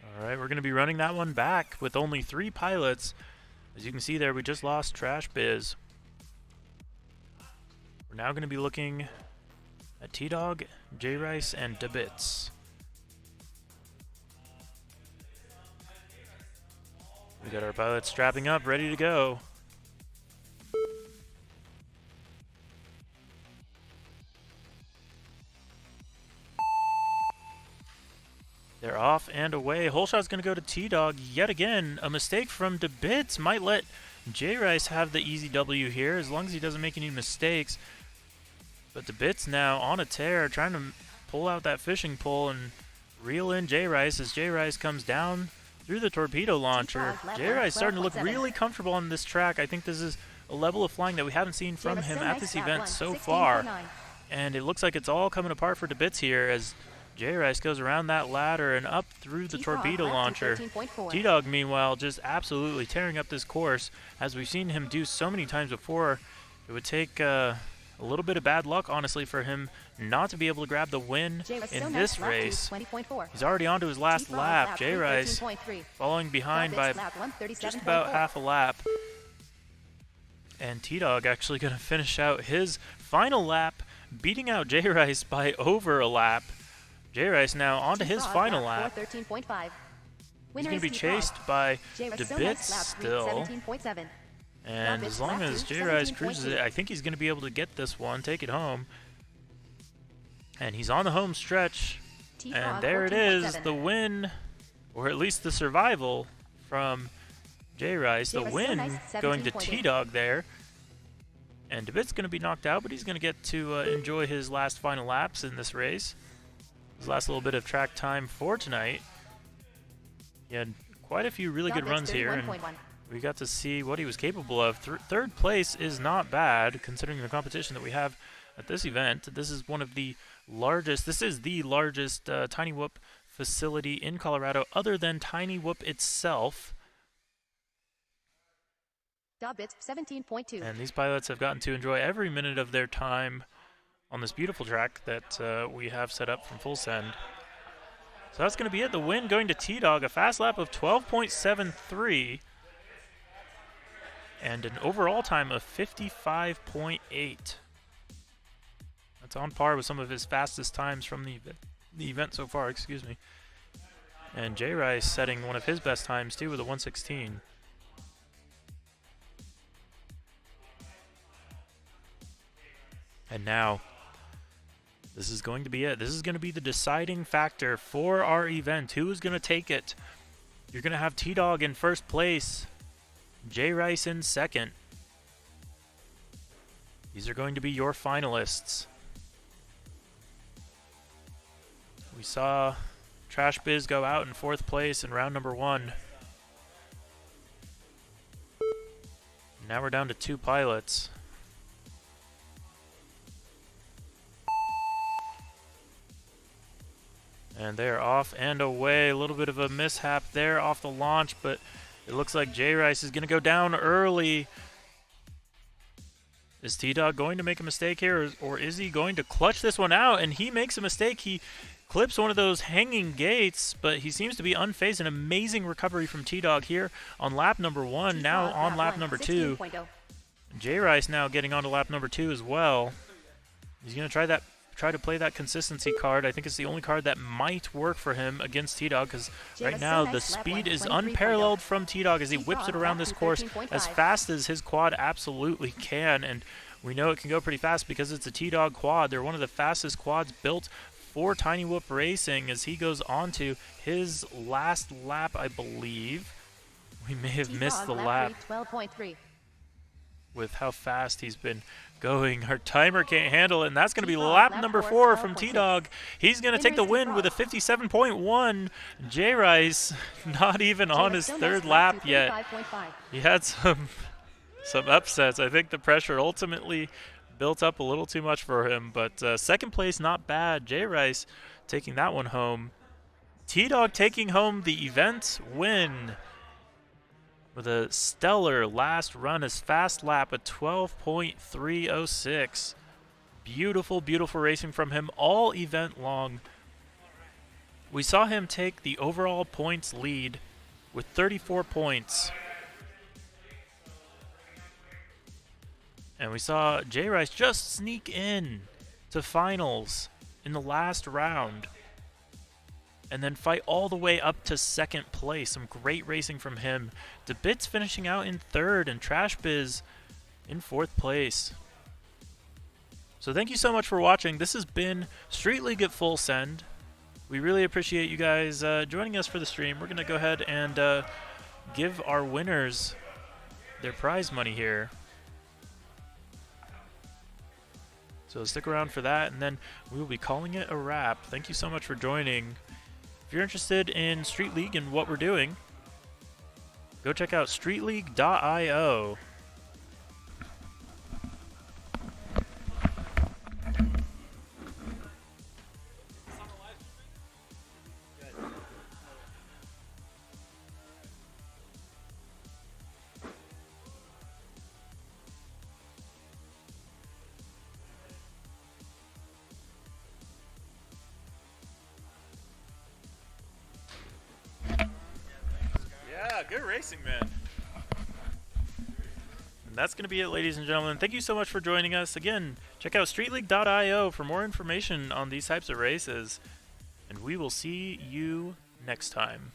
All right, we're going to be running that one back with only 3 pilots. As you can see there, we just lost Trash Biz. We're now going to be looking at T-Dog, J Rice, and DeBits. We got our pilots strapping up, ready to go. They're off and away. Hole shot's going to go to T-Dog yet again. A mistake from DeBits might let J Rice have the easy W here, as long as he doesn't make any mistakes. But DeBits now on a tear, trying to pull out that fishing pole and reel in J Rice as J Rice comes down through the torpedo launcher. J Rice starting to look really comfortable on this track. I think this is a level of flying that we haven't seen from him at this event so far. And it looks like it's all coming apart for DeBits here as J Rice goes around that ladder and up through the torpedo launcher. T-Dog, meanwhile, just absolutely tearing up this course, as we've seen him do so many times before. It would take a little bit of bad luck, honestly, for him not to be able to grab the win in this race. He's already on to his last lap. J Rice following behind by just about half a lap. And T-Dog actually going to finish out his final lap, beating out J Rice by over a lap. J Rice now on to his T-Frog, final lap lap. 4, 13.5. He's Winner going to is be T-Frog. chased by J-Rice so DeBits nice, lap 3, still. 17.7. And Rockets, as long lap as 2, J Rice cruises 17.2. it, I think he's going to be able to get this one, take it home. And he's on the home stretch. T-Frog, And there it is, 14.7. the win, or at least the survival from J Rice. The J-Rice so win nice, going to 17.8. T-Dog there. And DeBit's going to be knocked out, but he's going to get to enjoy his last final laps in this race. His last little bit of track time for tonight. He had quite a few really good runs here, and 31.1. we got to see what he was capable of. Third place is not bad, considering the competition that we have at this event. This is one of the largest, Tiny Whoop facility in Colorado, other than Tiny Whoop itself. DaBits 17.2. And these pilots have gotten to enjoy every minute of their time on this beautiful track that we have set up from FullSend. So that's going to be it. The win going to T-Dog, a fast lap of 12.73 and an overall time of 55.8. That's on par with some of his fastest times from the event so far, excuse me. And J Rice setting one of his best times too with a 1:16. And now, this is going to be it. This is going to be the deciding factor for our event. Who is going to take it? You're going to have T-Dog in first place, J Rice in second. These are going to be your finalists. We saw Trash Biz go out in fourth place in round number 1. Now we're down to 2 pilots. And they're off and away. A little bit of a mishap there off the launch, but it looks like J Rice is going to go down early. Is T-Dog going to make a mistake here, or is he going to clutch this one out? And he makes a mistake. He clips one of those hanging gates, but he seems to be unfazed. An amazing recovery from T-Dog here on lap number 1, now on lap number 2. 16.0. J Rice now getting on to lap number 2 as well. He's going to try to play that consistency card. I think it's the only card that might work for him against T-Dog, because right now the speed is unparalleled from T-Dog as he whips it around this course as fast as his quad absolutely can, and we know it can go pretty fast because it's a T-Dog quad. They're one of the fastest quads built for Tiny Whoop Racing as he goes on to his last lap, I believe. We may have missed the lap 12.3. with how fast he's been going. Our timer can't handle it, and that's going to be lap number 4 from T-Dog. He's going to take the win with a 57.1. J Rice not even on his third lap yet. He had some upsets. I think the pressure ultimately built up a little too much for him, but second place not bad. J Rice taking that one home. T-Dog taking home the event win with a stellar last run, his fast lap at 12.306. Beautiful, beautiful racing from him all event long. We saw him take the overall points lead with 34 points. And we saw J Rice just sneak in to finals in the last round and then fight all the way up to second place. Some great racing from him. DeBits finishing out in third and Trash Biz in fourth place. So thank you so much for watching. This has been Street League at FullSend. We really appreciate you guys joining us for the stream. We're going to go ahead and give our winners their prize money here. So stick around for that, and then we will be calling it a wrap. Thank you so much for joining. If you're interested in Street League and what we're doing, go check out streetleague.io. Yeah, good racing, man. And that's going to be it, ladies and gentlemen. Thank you so much for joining us. Again, check out streetleague.io for more information on these types of races. and we will see you next time.